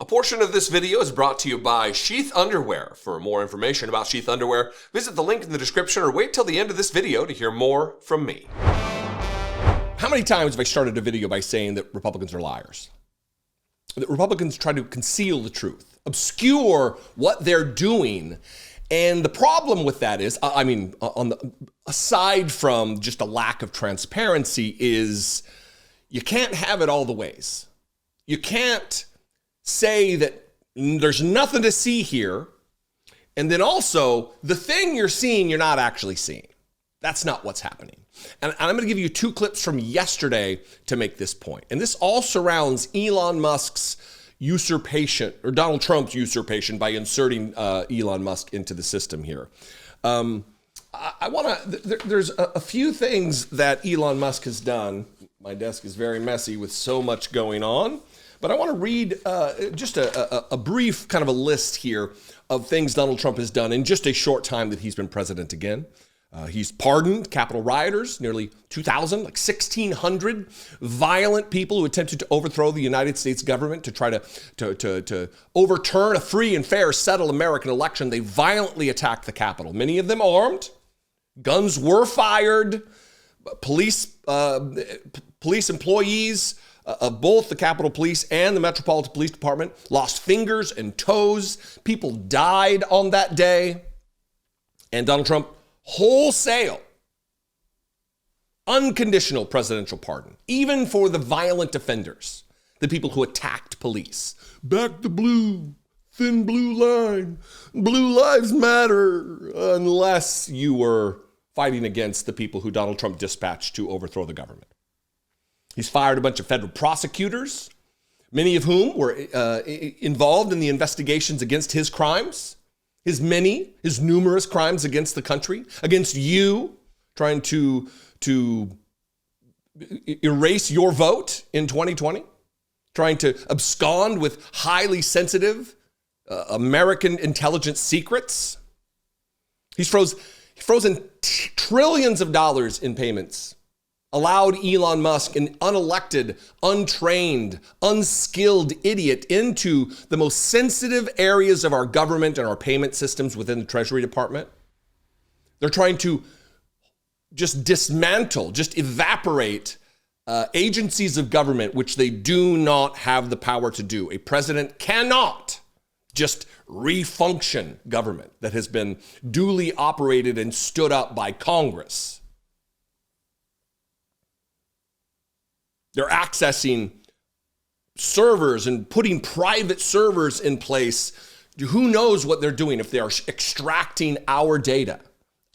A portion of this video is brought to you by Sheath Underwear. For more information about Sheath Underwear, visit the link in the description or wait till the end of this video to hear more from me. How many times have I started a video by saying that Republicans are liars? That Republicans try to conceal the truth, obscure what they're doing. And the problem with that is, aside from just a lack of transparency, is you can't have it all the ways. You can't say that there's nothing to see here, and then also the thing you're seeing, you're not actually seeing. That's not what's happening. And I'm going to give you two clips from yesterday to make this point. And this all surrounds Elon Musk's usurpation, or Donald Trump's usurpation, by inserting Elon Musk into the system here. There's a few things that Elon Musk has done. My desk is very messy with so much going on. But I want to read just a brief kind of a list here of things Donald Trump has done in just a short time that he's been president again. He's pardoned Capitol rioters, nearly 2,000, like 1,600 violent people who attempted to overthrow the United States government to try to overturn a free and fair, settled American election. They violently attacked the Capitol, many of them armed. Guns were fired. Police employees of both the Capitol Police and the Metropolitan Police Department lost fingers and toes. People died on that day. And Donald Trump, wholesale, unconditional presidential pardon, even for the violent offenders, the people who attacked police. Back the blue, thin blue line, blue lives matter, unless you were fighting against the people who Donald Trump dispatched to overthrow the government. He's fired a bunch of federal prosecutors, many of whom were involved in the investigations against his crimes, his numerous crimes against the country, against you, trying to erase your vote in 2020, trying to abscond with highly sensitive American intelligence secrets. He's frozen trillions of dollars in payments, allowed Elon Musk, an unelected, untrained, unskilled idiot, into the most sensitive areas of our government and our payment systems within the Treasury Department. They're trying to just dismantle, just evaporate agencies of government which they do not have the power to do. A president cannot just refunction government that has been duly operated and stood up by Congress. They're accessing servers and putting private servers in place. Who knows what they're doing if they are extracting our data,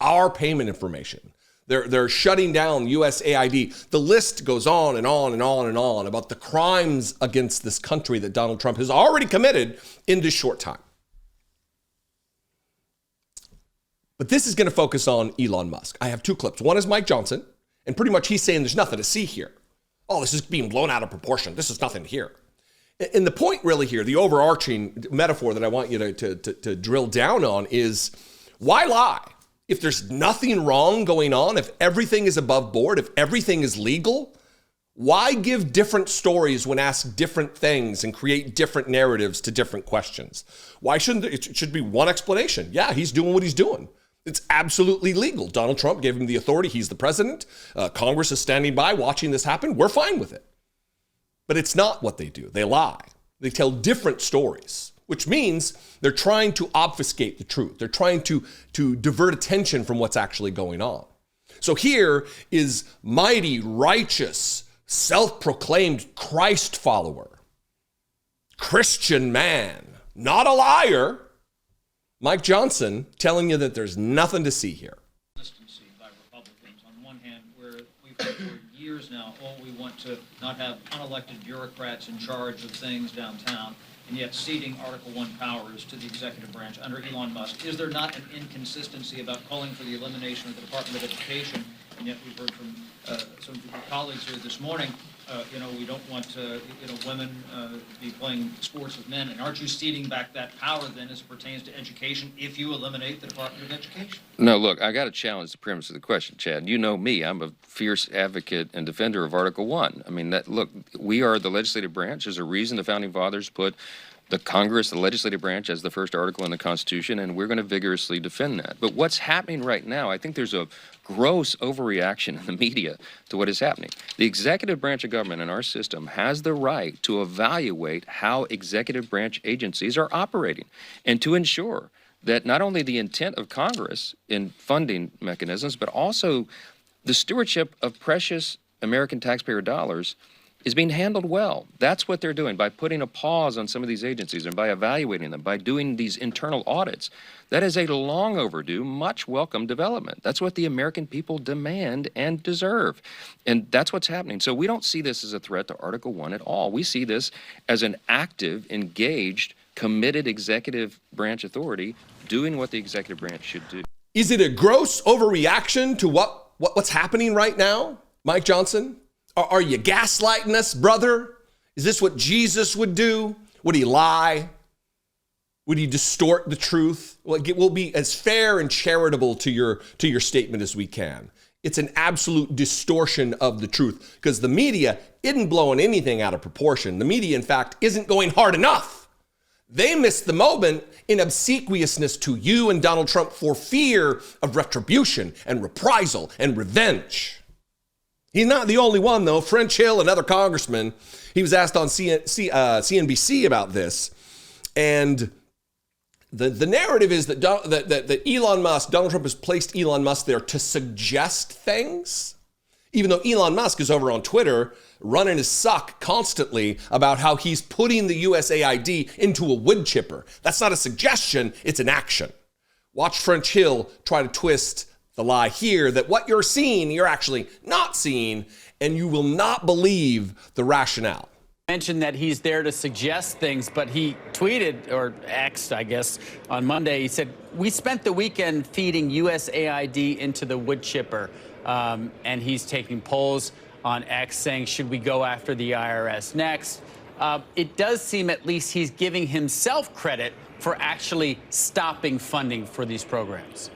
our payment information. They're shutting down USAID. The list goes on and on and on and on about the crimes against this country that Donald Trump has already committed in this short time. But this is going to focus on Elon Musk. I have two clips. One is Mike Johnson, and pretty much he's saying there's nothing to see here. Oh, this is being blown out of proportion. This is nothing here. And the point really here, the overarching metaphor that I want you to drill down on is, why lie? If there's nothing wrong going on, if everything is above board, if everything is legal, why give different stories when asked different things and create different narratives to different questions? Why shouldn't it should be one explanation? Yeah, he's doing what he's doing. It's absolutely legal. Donald Trump gave him the authority. He's the president. Congress is standing by watching this happen. We're fine with it. But it's not what they do. They lie. They tell different stories, which means they're trying to obfuscate the truth. They're trying to divert attention from what's actually going on. So here is mighty, righteous, self-proclaimed Christ follower, Christian man, not a liar, Mike Johnson, telling you that there's nothing to see here. Consistency by Republicans. On one hand, where we've heard for years now, we want to not have unelected bureaucrats in charge of things downtown, and yet ceding Article I powers to the executive branch under Elon Musk. Is there not an inconsistency about calling for the elimination of the Department of Education, and yet we've heard from some of your colleagues here this morning, we don't want women to be playing sports with men. And aren't you ceding back that power then as it pertains to education if you eliminate the Department of Education? No, look, I got to challenge the premise of the question, Chad. You know me. I'm a fierce advocate and defender of Article I. I mean, look, we are the legislative branch. There's a reason the Founding Fathers put the Congress, the legislative branch, as the first article in the Constitution, and we're going to vigorously defend that. But what's happening right now, I think there's a gross overreaction in the media to what is happening. The executive branch of government in our system has the right to evaluate how executive branch agencies are operating and to ensure that not only the intent of Congress in funding mechanisms, but also the stewardship of precious American taxpayer dollars is being handled well. That's what they're doing by putting a pause on some of these agencies and by evaluating them, by doing these internal audits. That is a long overdue, much welcome development. That's what the American people demand and deserve. And that's what's happening. So we don't see this as a threat to Article 1 at all. We see this as an active, engaged, committed executive branch authority doing what the executive branch should do. Is it a gross overreaction to what's happening right now, Mike Johnson? Are you gaslighting us, brother? Is this what Jesus would do? Would he lie? Would he distort the truth? We'll be as fair and charitable to your statement as we can. It's an absolute distortion of the truth because the media isn't blowing anything out of proportion. The media, in fact, isn't going hard enough. They missed the moment in obsequiousness to you and Donald Trump for fear of retribution and reprisal and revenge. He's not the only one, though. French Hill, another congressman, he was asked on CNBC about this. And the narrative is that, that Elon Musk, Donald Trump has placed Elon Musk there to suggest things, even though Elon Musk is over on Twitter running his suck constantly about how he's putting the USAID into a wood chipper. That's not a suggestion, it's an action. Watch French Hill try to twist the lie here that what you're seeing, you're actually not seeing, and you will not believe the rationale. Mentioned that he's there to suggest things, but he tweeted, or X'd, I guess, on Monday. He said, "We spent the weekend feeding USAID into the wood chipper," and he's taking polls on X saying, should we go after the IRS next? It does seem at least he's giving himself credit for actually stopping funding for these programs.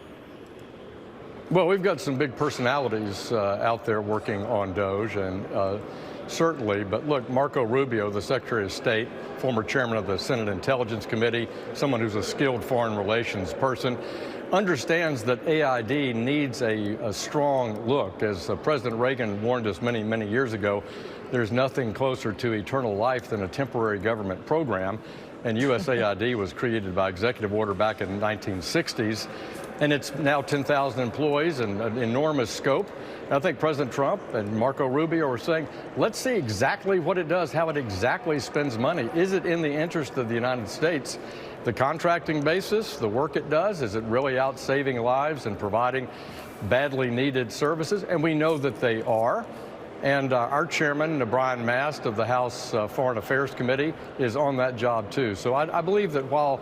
Well, we've got some big personalities out there working on DOGE, and certainly, but look, Marco Rubio, the Secretary of State, former chairman of the Senate Intelligence Committee, someone who's a skilled foreign relations person, understands that AID needs a strong look. As President Reagan warned us many, many years ago, there's nothing closer to eternal life than a temporary government program. And USAID was created by executive order back in the 1960s. And it's now 10,000 employees and an enormous scope. And I think President Trump and Marco Rubio are saying, let's see exactly what it does, how it exactly spends money. Is it in the interest of the United States? The contracting basis, the work it does, is it really out saving lives and providing badly needed services? And we know that they are. And our chairman, Brian Mast of the House Foreign Affairs Committee, is on that job too. So I believe that while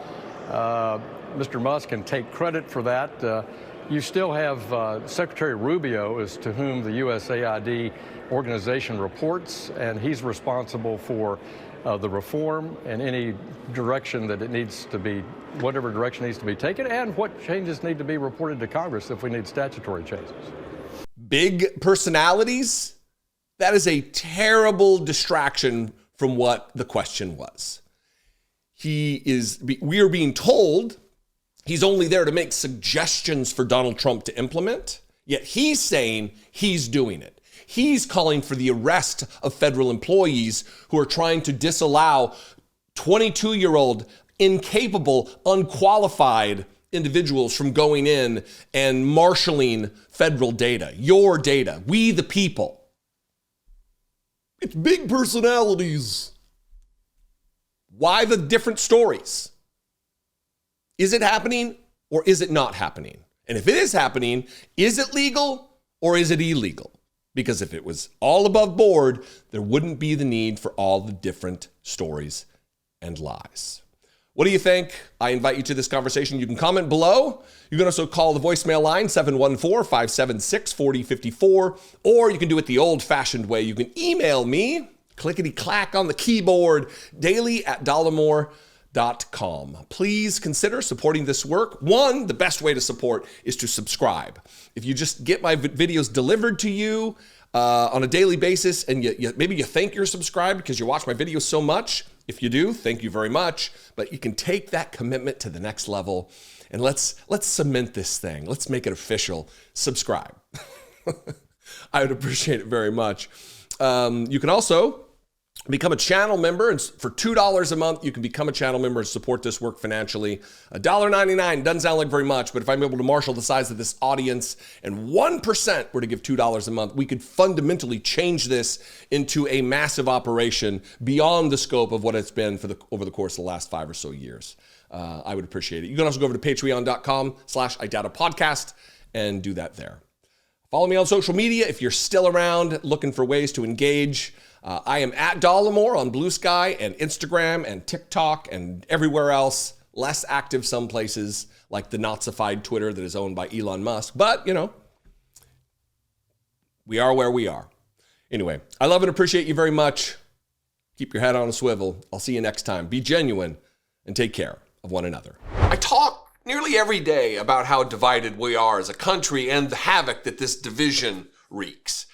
Mr. Musk can take credit for that, you still have Secretary Rubio, as to whom the USAID organization reports, and he's responsible for the reform and any direction that it needs to be, whatever direction needs to be taken, and what changes need to be reported to Congress if we need statutory changes. Big personalities? That is a distraction from what the question was. We are being told he's only there to make suggestions for Donald Trump to implement, yet he's saying he's doing it. He's calling for the arrest of federal employees who are trying to disallow 22-year-old, incapable, unqualified individuals from going in and marshaling federal data, your data, we the people. It's big personalities. Why the different stories? Is it happening or is it not happening? And if it is happening, is it legal or is it illegal? Because if it was all above board, there wouldn't be the need for all the different stories and lies. What do you think? I invite you to this conversation. You can comment below. You can also call the voicemail line, 714-576-4054, or you can do it the old-fashioned way. You can email me, clickety-clack on the keyboard, daily@dollemore.com. Please consider supporting this work. One, the best way to support is to subscribe. If you just get my videos delivered to you on a daily basis and maybe you think you're subscribed because you watch my videos so much, If you do, thank you very much. But you can take that commitment to the next level, and let's cement this thing. Let's make it official. Subscribe. I would appreciate it very much. You can also become a channel member, and for $2 a month, you can become a channel member and support this work financially. $1.99 doesn't sound like very much, but if I'm able to marshal the size of this audience and 1% were to give $2 a month, we could fundamentally change this into a massive operation beyond the scope of what it's been over the course of the last 5 or so years. I would appreciate it. You can also go over to patreon.com/idoubtapodcast and do that there. Follow me on social media if you're still around looking for ways to engage. I am at Dollemore on Blue Sky and Instagram and TikTok and everywhere else. Less active some places, like the Nazified Twitter that is owned by Elon Musk. But, we are where we are. Anyway, I love and appreciate you very much. Keep your head on a swivel. I'll see you next time. Be genuine and take care of one another. I talk nearly every day about how divided we are as a country and the havoc that this division wreaks.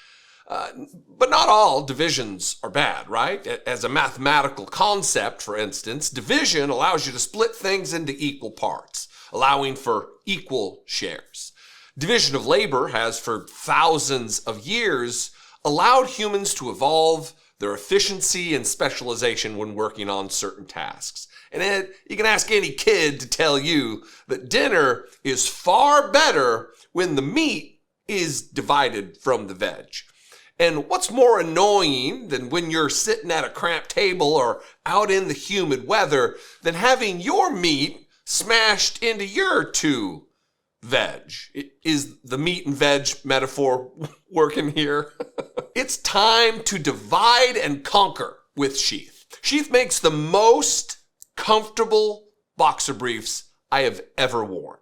But not all divisions are bad, right? As a mathematical concept, for instance, division allows you to split things into equal parts, allowing for equal shares. Division of labor has, for thousands of years, allowed humans to evolve their efficiency and specialization when working on certain tasks. And you can ask any kid to tell you that dinner is far better when the meat is divided from the veg. And what's more annoying than when you're sitting at a cramped table or out in the humid weather than having your meat smashed into your two veg? Is the meat and veg metaphor working here? It's time to divide and conquer with Sheath. Sheath makes the most comfortable boxer briefs I have ever worn.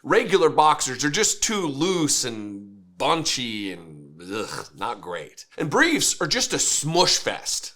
Regular boxers are just too loose and bunchy and not great. And briefs are just a smush fest.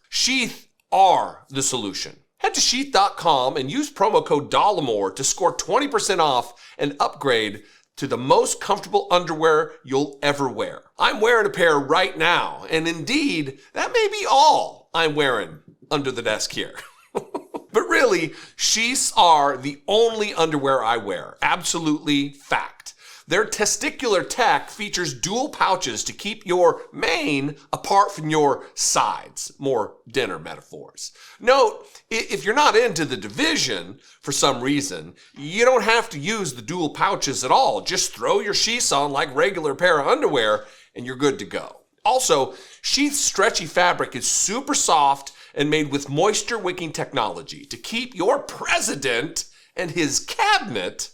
Sheath are the solution. Head to sheath.com and use promo code Dollemore to score 20% off and upgrade to the most comfortable underwear you'll ever wear. I'm wearing a pair right now, and indeed, that may be all I'm wearing under the desk here. But really, sheaths are the only underwear I wear. Absolutely fact. Their testicular tech features dual pouches to keep your mane apart from your sides. More dinner metaphors. Note, if you're not into the division for some reason, you don't have to use the dual pouches at all. Just throw your sheaths on like regular pair of underwear and you're good to go. Also, Sheath's stretchy fabric is super soft and made with moisture-wicking technology to keep your president and his cabinet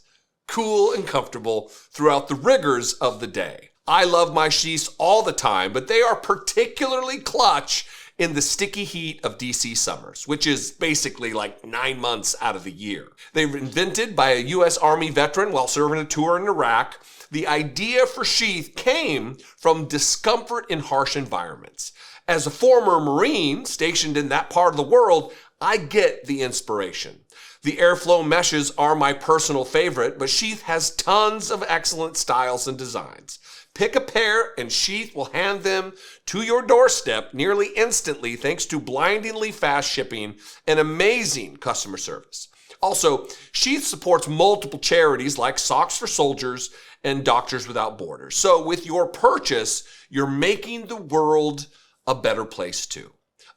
cool and comfortable throughout the rigors of the day. I love my sheaths all the time, but they are particularly clutch in the sticky heat of DC summers, which is basically like 9 months out of the year. They were invented by a U.S. Army veteran while serving a tour in Iraq. The idea for sheath came from discomfort in harsh environments. As a former Marine stationed in that part of the world, I get the inspiration. The airflow meshes are my personal favorite, but Sheath has tons of excellent styles and designs. Pick a pair and Sheath will hand them to your doorstep nearly instantly thanks to blindingly fast shipping and amazing customer service. Also, Sheath supports multiple charities like Socks for Soldiers and Doctors Without Borders. So with your purchase, you're making the world a better place too.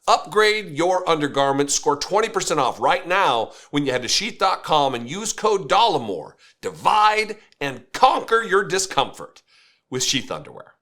Upgrade your undergarments, score 20% off right now when you head to sheath.com and use code Dollemore. Divide and conquer your discomfort with Sheath underwear.